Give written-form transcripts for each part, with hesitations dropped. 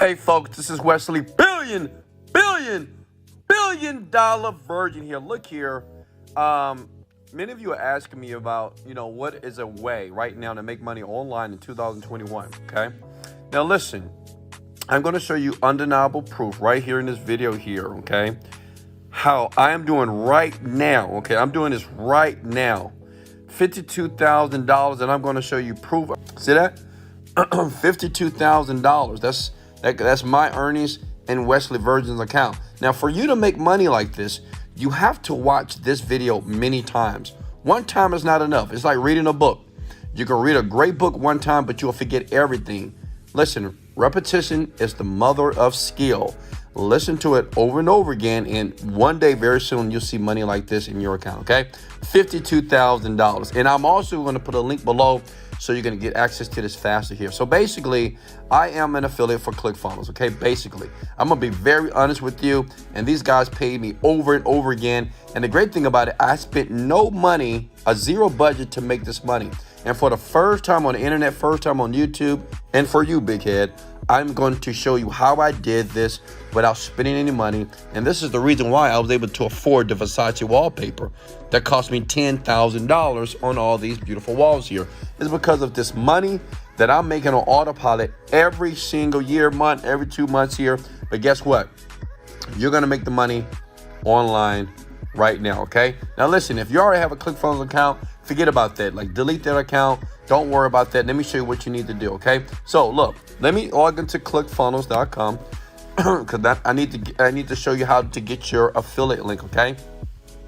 Hey folks, this is Wesley billion dollar virgin here. Look here. Many of you are asking me about, what is a way right now to make money online in 2021, okay? Now listen, I'm going to show you undeniable proof right here in this video here, okay? How I am doing right now, okay? I'm doing this right now. $52,000, and I'm going to show you proof. See that? $52,000. That's my earnings in Wesley Virgin's account. Now, for you to make money like this, you have to watch this video many times. One time is not enough. It's like reading a book. You can read a great book one time, but you'll forget everything. Listen, repetition is the mother of skill. Listen to it over and over again, and one day, very soon, you'll see money like this in your account, okay? $52,000. And I'm also going to put a link below so you're going to get access to this faster here. So basically, I am an affiliate for ClickFunnels, okay? Basically, I'm going to be very honest with you, and these guys paid me over and over again. And the great thing about it, I spent no money, a zero budget to make this money. And for the first time on the internet, first time on YouTube, and for you, big head, I'm going to show you how I did this without spending any money. And this is the reason why I was able to afford the Versace wallpaper that cost me $10,000 on all these beautiful walls here. It's because of this money that I'm making on autopilot every single year, month, every 2 months here. But guess what? You're going to make the money online right now, okay? Now listen, if you already have a ClickFunnels account, forget about that. Like, delete that account. Don't worry about that. Let me show you what you need to do, okay? So look, let me log into clickfunnels.com because I need to show you how to get your affiliate link, okay?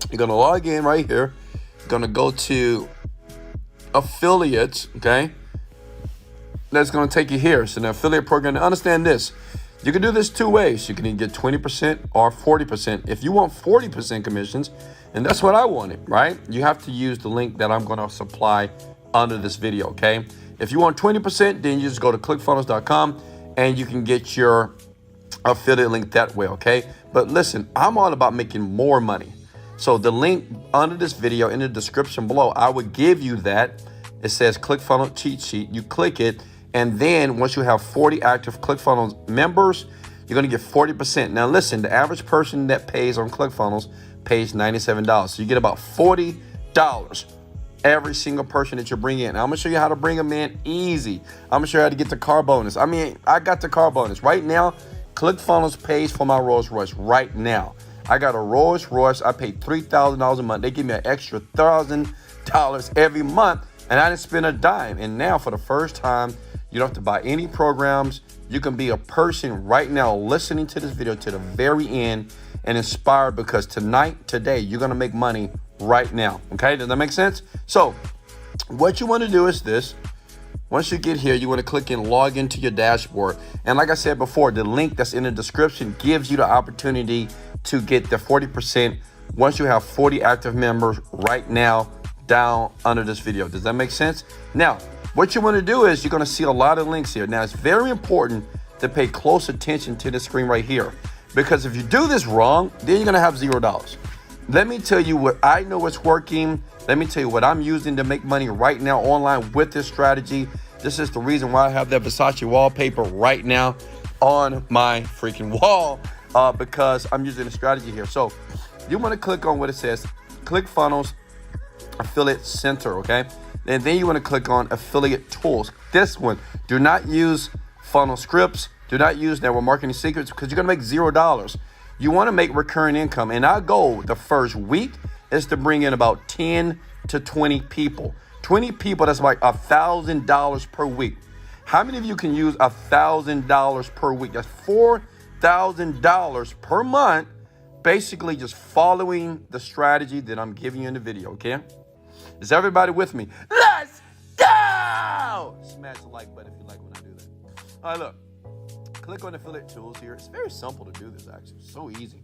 You're gonna log in right here. You're gonna go to affiliates, okay? That's gonna take you here. So the affiliate program. Now understand this. You can do this two ways. You can either get 20% or 40%. If you want 40% commissions, and that's what I wanted, right? You have to use the link that I'm gonna supply under this video, okay? If you want 20%, then you just go to clickfunnels.com and you can get your affiliate link that way, okay? But listen, I'm all about making more money. So the link under this video in the description below, I would give you that. It says ClickFunnels cheat sheet. You click it, and then once you have 40 active ClickFunnels members, you're gonna get 40%. Now listen, the average person that pays on ClickFunnels pays $97. So you get about $40 every single person that you bring in. Now, I'm gonna show you how to bring them in easy. I'm gonna show you how to get the car bonus. I got the car bonus. Right now, ClickFunnels pays for my Rolls Royce right now. I got a Rolls Royce. I paid $3,000 a month. They give me an extra $1,000 every month, and I didn't spend a dime. And now, for the first time, you don't have to buy any programs. You can be a person right now listening to this video to the very end and inspired, because today, you're gonna make money right now, okay? Does that make sense? So what you want to do is this. Once you get here, you want to click and log into your dashboard. And like I said before, the link that's in the description gives you the opportunity to get the 40% once you have 40 active members right now down under this video. Does that make sense? Now, what you want to do is you're going to see a lot of links here. Now, it's very important to pay close attention to the screen right here, because if you do this wrong, then you're going to have $0. Let me tell you what I know is working. Let me tell you what I'm using to make money right now online with this strategy. This is the reason why I have that Versace wallpaper right now on my freaking wall, because I'm using a strategy here. So you want to click on what it says, ClickFunnels Affiliate Center, okay? And then you want to click on Affiliate Tools. This one, do not use funnel scripts. Do not use network marketing secrets, because you're going to make $0. You want to make recurring income. And our goal the first week is to bring in about 10 to 20 people. 20 people, that's like $1,000 per week. How many of you can use $1,000 per week? That's $4,000 per month, basically just following the strategy that I'm giving you in the video, okay? Is everybody with me? Let's go! Smash the like button if you like when I do that. All right, look. Click on affiliate tools here. It's very simple to do this, actually. So easy.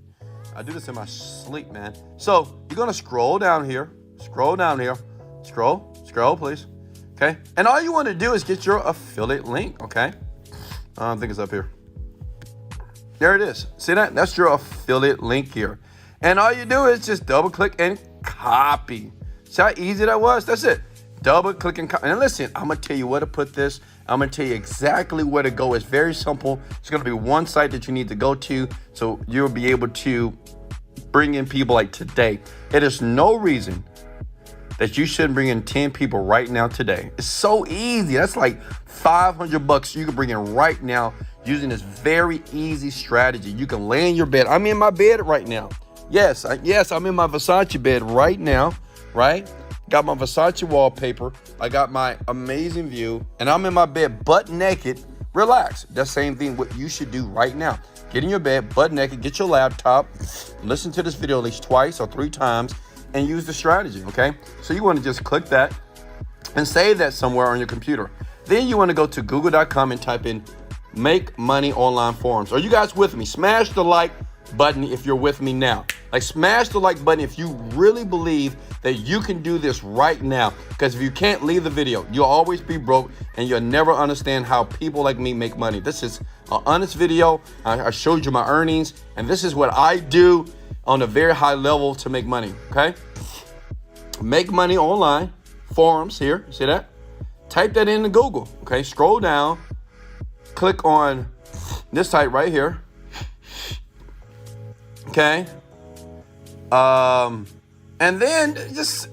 I do this in my sleep, man. So you're gonna scroll down here. Scroll, please. Okay. And all you want to do is get your affiliate link. Okay. I think it's up here. There it is. See that? That's your affiliate link here. And all you do is just double click and copy. See how easy that was? That's it. Double click and copy. And listen, I'm gonna tell you where to put this. I'm going to tell you exactly where to go. It's very simple. It's going to be one site that you need to go to, so you'll be able to bring in people like today. It is no reason that you shouldn't bring in 10 people right now today. It's so easy. That's like $500 you can bring in right now using this very easy strategy. You can lay in your bed. I'm in my bed right now. Yes, I'm in my Versace bed right now, right? Got my Versace wallpaper. I got my amazing view, and I'm in my bed butt naked. Relax. That same thing what you should do right now. Get in your bed butt naked, get your laptop, listen to this video at least twice or 3 times, and use the strategy, okay? So you want to just click that and save that somewhere on your computer. Then you want to go to google.com and type in Make Money Online Forums. Are you guys with me? Smash the like button if you're with me now. Like, smash the like button if you really believe that you can do this right now. Because if you can't, leave the video. You'll always be broke and you'll never understand how people like me make money. This is an honest video. I showed you my earnings, and this is what I do on a very high level to make money, okay? Make Money Online Forums here. See that? Type that into Google, okay? Scroll down. Click on this site right here. Okay? And then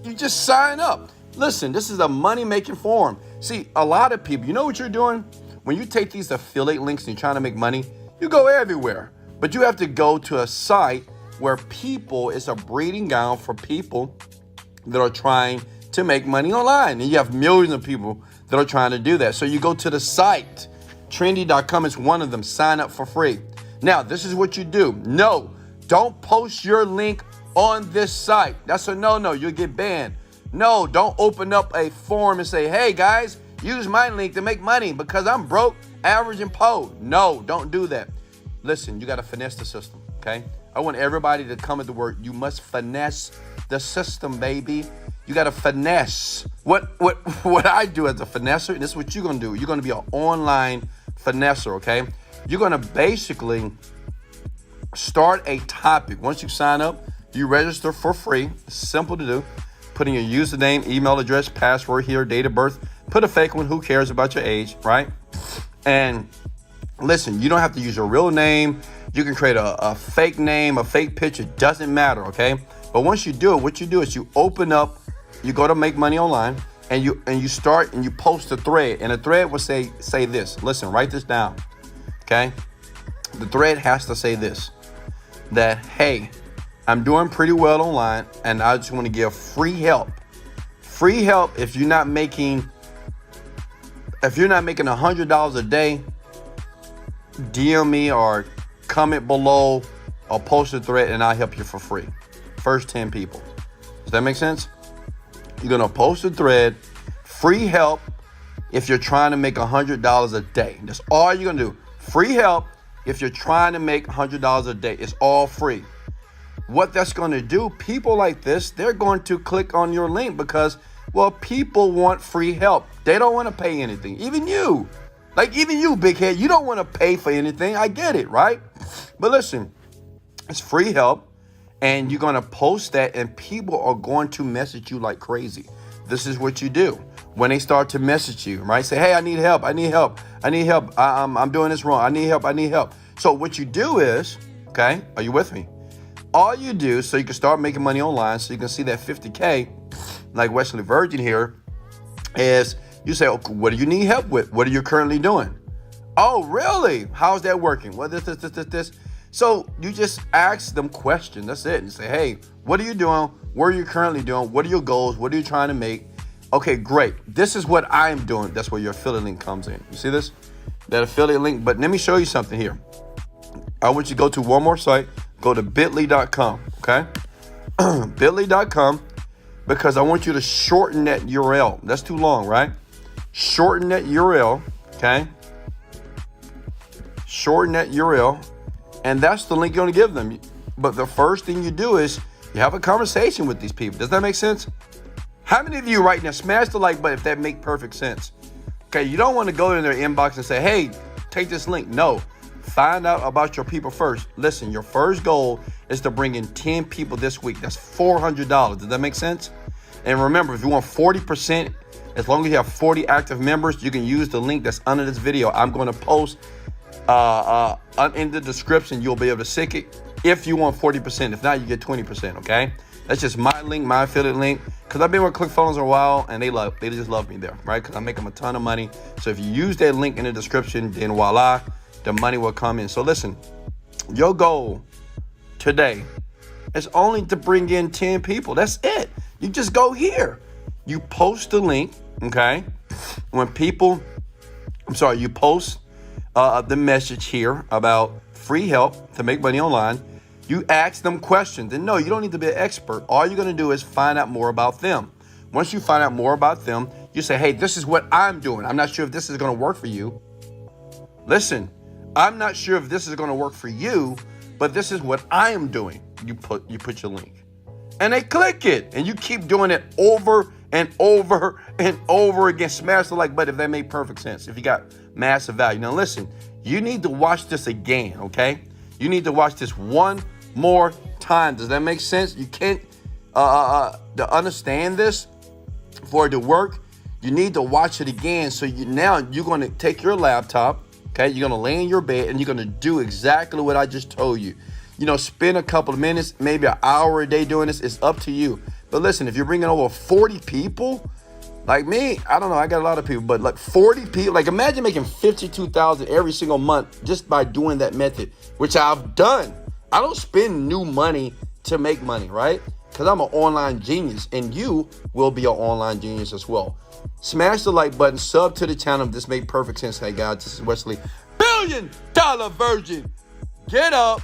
you just sign up. Listen, this is a money-making forum. See, a lot of people, you know what you're doing? When you take these affiliate links and you're trying to make money, you go everywhere. But you have to go to a site where it's a breeding ground for people that are trying to make money online. And you have millions of people that are trying to do that. So you go to the site. Trendy.com is one of them. Sign up for free. Now, this is what you do. No, don't post your link on this site. That's a no-no. You'll get banned. No, don't open up a forum and say, hey, guys, use my link to make money because I'm broke, average, and poor. No, don't do that. Listen, you got to finesse the system, okay? I want everybody to come at the word. You must finesse the system, baby. You got to finesse. What I do as a finesser, and this is what you're going to do. You're going to be an online finesser, okay? You're going to basically start a topic. Once you sign up, you register for free. It's simple to do. Put in your username, email address, password here, date of birth. Put a fake one. Who cares about your age, right? And listen, you don't have to use your real name. You can create a fake name, a fake picture. Doesn't matter, okay? But once you do it, what you do is you open up, you go to Make Money Online, and you start and you post a thread. And a thread will say this. Listen, write this down, okay? The thread has to say this, that, hey, I'm doing pretty well online, and I just want to give free help. Free help if you're not making $100 a day. DM me or comment below or post a thread, and I'll help you for free. First 10 people. Does that make sense? You're gonna post a thread, free help if you're trying to make $100 a day. That's all you're gonna do. Free help if you're trying to make $100 a day. It's all free. What that's going to do, people like this, they're going to click on your link because, well, people want free help. They don't want to pay anything. Even you, big head, you don't want to pay for anything. I get it, right? But listen, it's free help, and you're going to post that, and people are going to message you like crazy. This is what you do. When they start to message you, right? Say, hey, I need help. I'm doing this wrong. I need help. So what you do is, okay, are you with me? All you do, so you can start making money online, so you can see that 50K, like Wesley Virgin here, is you say, okay, what do you need help with? What are you currently doing? Oh, really? How's that working? Well, this. So you just ask them questions. That's it. And say, hey, what are you doing? What are you currently doing? What are your goals? What are you trying to make? Okay, great. This is what I'm doing. That's where your affiliate link comes in. You see this? That affiliate link. But let me show you something here. I want you to go to one more site. Go to bit.ly.com, okay? bit.ly.com, because I want you to shorten that URL. That's too long, right? Shorten that URL, okay? Shorten that URL, and that's the link you're going to give them. But the first thing you do is you have a conversation with these people. Does that make sense? How many of you right now, smash the like button if that makes perfect sense? Okay, you don't want to go in their inbox and say, hey, take this link. No. Find out about your people first. Listen, your first goal is to bring in 10 people this week. That's $400. Does that make sense? And remember, if you want 40% As long as you have 40 active members, you can use the link that's under this video. I'm going to post in the description. You'll be able to sync it if you want 40%. If not, you get 20%, okay? That's just my link, my affiliate link, because I've been with ClickFunnels a while, and they just love me there, right? Because I make them a ton of money. So if you use that link in the description, then voila, the money will come in. So listen, your goal today is only to bring in 10 people. That's it. You just go here. You post the link, okay? You post the message here about free help to make money online. You ask them questions. And no, you don't need to be an expert. All you're going to do is find out more about them. Once you find out more about them, you say, hey, this is what I'm doing. I'm not sure if this is going to work for you. Listen, I'm not sure if this is going to work for you, but this is what I am doing. You put your link. And they click it. And you keep doing it over and over and over again. Smash the like button if that made perfect sense. If you got massive value. Now listen, you need to watch this again, okay? You need to watch this one more time. Does that make sense? You can't to understand this, for it to work, you need to watch it again. So now you're going to take your laptop, okay? You're going to lay in your bed and you're going to do exactly what I just told you. You know, spend a couple of minutes, maybe an hour a day doing this. It's up to you. But listen, if you're bringing over 40 people, like me, I don't know, I got a lot of people, but like 40 people, like imagine making $52,000 every single month just by doing that method, which I've done. I don't spend new money to make money, right? Because I'm an online genius, and you will be an online genius as well. Smash the like button, sub to the channel if this made perfect sense. Hey guys, this is Wesley, $1 billion Virgin. Get up,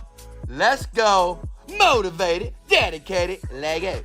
let's go, motivated, dedicated, leg out.